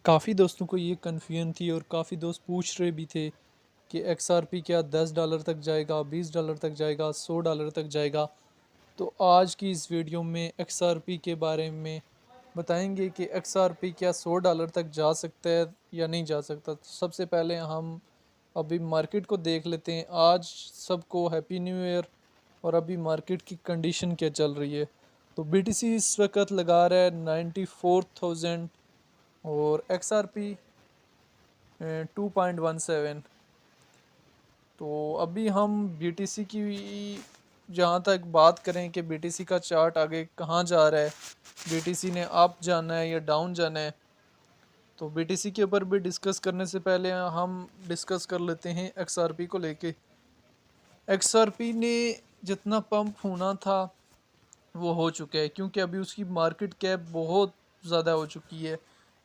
काफ़ी दोस्तों को ये कन्फ्यूजन थी और काफ़ी दोस्त पूछ रहे भी थे कि XRP क्या $10 तक जाएगा, $20 तक जाएगा, $100 तक जाएगा। तो आज की इस वीडियो में XRP के बारे में बताएंगे कि XRP क्या $100 तक जा सकता है या नहीं जा सकता। तो सबसे पहले हम अभी मार्केट को देख लेते हैं। आज सबको हैप्पी न्यू ईयर। और अभी मार्केट की कंडीशन क्या चल रही है। तो BTC इस वक्त लगा रहा है 94,000 और XRP 2.17। तो अभी हम BTC की जहाँ तक बात करें कि BTC का चार्ट आगे कहाँ जा रहा है, BTC ने अप जाना है या डाउन जाना है, तो BTC के ऊपर भी डिस्कस करने से पहले हम डिस्कस कर लेते हैं XRP को लेके। XRP ने जितना पंप होना था वो हो चुका है, क्योंकि अभी उसकी मार्केट कैप बहुत ज़्यादा हो चुकी है।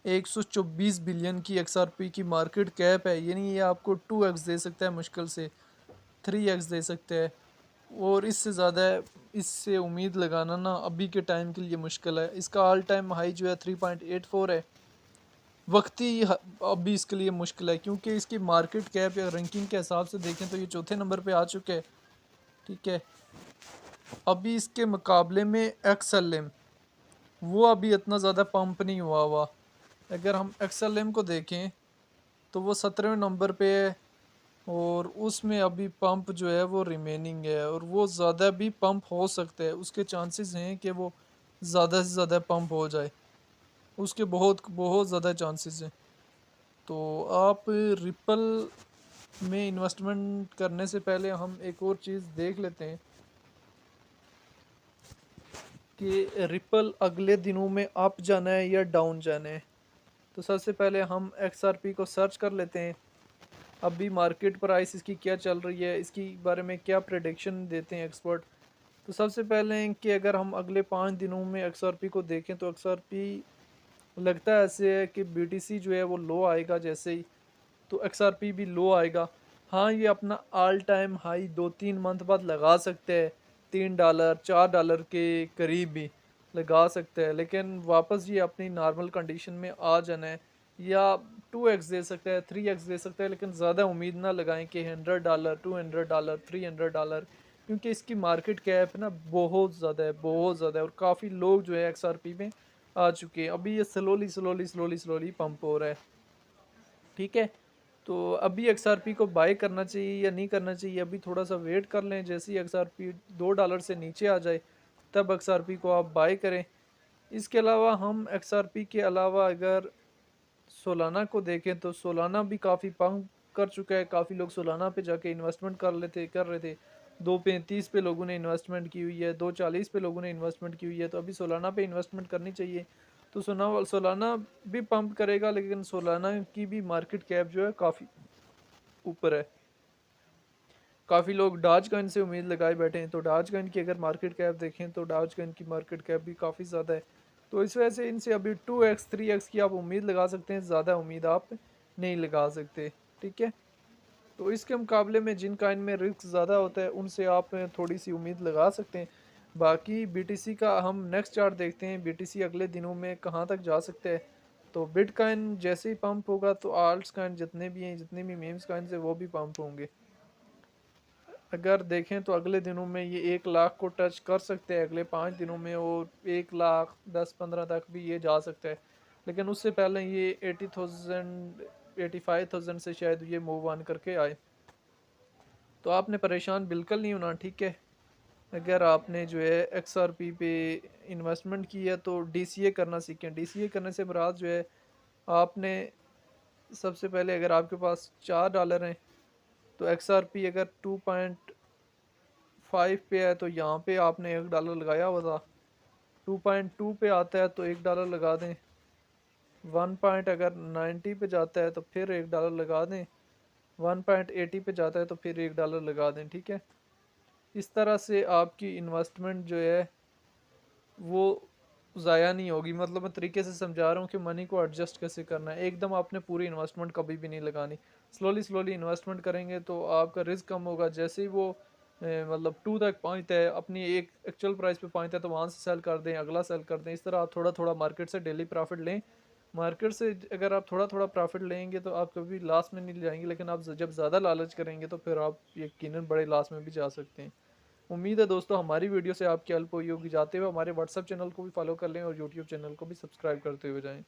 124 बिलियन की XRP की मार्केट कैप है, यानी ये आपको 2x दे सकता है, मुश्किल से 3x दे सकते हैं। और इससे ज़्यादा इससे उम्मीद लगाना ना अभी के टाइम के लिए मुश्किल है। इसका ऑल टाइम हाई जो है 3.84 है। वक्ती अभी इसके लिए मुश्किल है, क्योंकि इसकी मार्केट कैप या रैंकिंग के हिसाब से देखें तो ये चौथे नंबर पे आ चुके हैं। ठीक है, अभी इसके मुकाबले में XLM वो अभी इतना ज़्यादा पंप नहीं हुआ। अगर हम XLM को देखें तो वो 17वें नंबर पे है और उसमें अभी पंप जो है वो रिमेनिंग है, और वो ज़्यादा भी पंप हो सकता है। उसके चांसेस हैं कि वो ज़्यादा से ज़्यादा पंप हो जाए, उसके बहुत बहुत ज़्यादा चांसेस हैं। तो आप रिपल में इन्वेस्टमेंट करने से पहले हम एक और चीज़ देख लेते हैं कि रिपल अगले दिनों में अप जाना है या डाउन जाना है। तो सबसे पहले हम XRP को सर्च कर लेते हैं। अभी मार्केट प्राइस इसकी क्या चल रही है, इसकी बारे में क्या प्रेडिक्शन देते हैं एक्सपर्ट। तो सबसे पहले कि अगर हम अगले 5 दिनों में XRP को देखें तो XRP लगता है ऐसे है कि BTC जो है वो लो आएगा जैसे ही, तो XRP भी लो आएगा। हाँ, ये अपना ऑल टाइम हाई 2-3 मंथ बाद लगा सकते हैं, $3 $4 के करीब भी लगा सकते हैं, लेकिन वापस ये अपनी नॉर्मल कंडीशन में आ जाना है। या 2x दे सकता है, 3x दे सकता है, लेकिन ज़्यादा उम्मीद ना लगाएं कि $100 $200 $300, क्योंकि इसकी मार्केट कैप ना बहुत ज़्यादा है, बहुत ज़्यादा है, और काफ़ी लोग जो है XRP में आ चुके हैं। अभी ये slowly slowly slowly slowly pump हो रहा है। ठीक है, तो अभी XRP को बाय करना चाहिए या नहीं करना चाहिए, अभी थोड़ा सा वेट कर लें। जैसे ही XRP $2 से नीचे आ जाए तब XRP को आप बाय करें। इसके अलावा हम XRP के अलावा अगर सोलाना को देखें तो सोलाना भी काफ़ी पंप कर चुका है। काफ़ी लोग सोलाना पे जाके इन्वेस्टमेंट कर रहे थे। 2.35 पे लोगों ने इन्वेस्टमेंट की हुई है, 2.40 पे लोगों ने इन्वेस्टमेंट की हुई है। तो अभी सोलाना पे इन्वेस्टमेंट करनी चाहिए। तो सोलाना भी पंप करेगा, लेकिन सोलाना की भी मार्केट कैप जो है काफ़ी ऊपर है। काफ़ी लोग डॉज कॉइन से उम्मीद लगाए बैठे हैं, तो डॉज कॉइन की अगर मार्केट कैप देखें तो डॉज कॉइन की मार्केट कैप भी काफ़ी ज़्यादा है। तो इस वजह से इनसे अभी 2x 3x की आप उम्मीद लगा सकते हैं, ज़्यादा उम्मीद आप नहीं लगा सकते। ठीक है, तो इसके मुकाबले में जिन कॉइन में रिस्क ज़्यादा होता है उनसे आप थोड़ी सी उम्मीद लगा सकते हैं। बाकी BTC का हम नेक्स्ट चार्ट देखते हैं, BTC अगले दिनों में कहाँ तक जा सकता है। तो बिटकॉइन जैसे ही पंप होगा तो आल्ट्स कॉइन जितने भी हैं, जितने भी मीम्स कॉइन्स हैं, वो भी पंप होंगे। अगर देखें तो अगले दिनों में ये 1 लाख को टच कर सकते हैं, अगले 5 दिनों में, और 1 लाख 10-15 तक भी ये जा सकता है। लेकिन उससे पहले ये 80,000 85,000 से शायद ये मूव ऑन करके आए। तो आपने परेशान बिल्कुल नहीं होना। ठीक है, अगर आपने जो है XRP पे इन्वेस्टमेंट की है तो DCA करना सीखें। DCA करने से मुराद जो है, आपने सबसे पहले अगर आपके पास $4 हैं तो XRP अगर 2.5 पे है तो यहाँ पे आपने $1 लगाया हुआ था। 2.2 पे आता है तो $1 लगा दें। 1 पॉइंट अगर 90 पे जाता है तो फिर $1 लगा दें। 1.80 पे जाता है तो फिर $1 लगा दें। ठीक है, इस तरह से आपकी इन्वेस्टमेंट जो है वो ज़ाया नहीं होगी। मतलब मैं तरीके से समझा रहा हूँ कि मनी को एडजस्ट कैसे करना है। एकदम आपने पूरी इन्वेस्टमेंट कभी भी नहीं लगानी, स्लोली स्लोली इन्वेस्टमेंट करेंगे तो आपका रिस्क कम होगा। जैसे ही वो मतलब 2 तक पहुँचता है, अपनी एक एक्चुअल प्राइस पे पहुँचता है, तो वहाँ से सेल कर दें, अगला सेल कर दें। इस तरह आप थोड़ा थोड़ा मार्केट से डेली प्रॉफिट लें मार्केट से अगर आप थोड़ा-थोड़ा प्रॉफ़िट लेंगे तो आप कभी लॉस में नहीं जाएँगे, लेकिन आप जब ज़्यादा लालच करेंगे तो फिर आप यकीनन बड़े लॉस में भी जा सकते हैं। उम्मीद है दोस्तों हमारी वीडियो से आपकी हेल्प हुई होगी। जाते हुए हमारे व्हाट्सएप चैनल को भी फॉलो कर लें और यूट्यूब चैनल को भी सब्सक्राइब करते हुए जाएँ।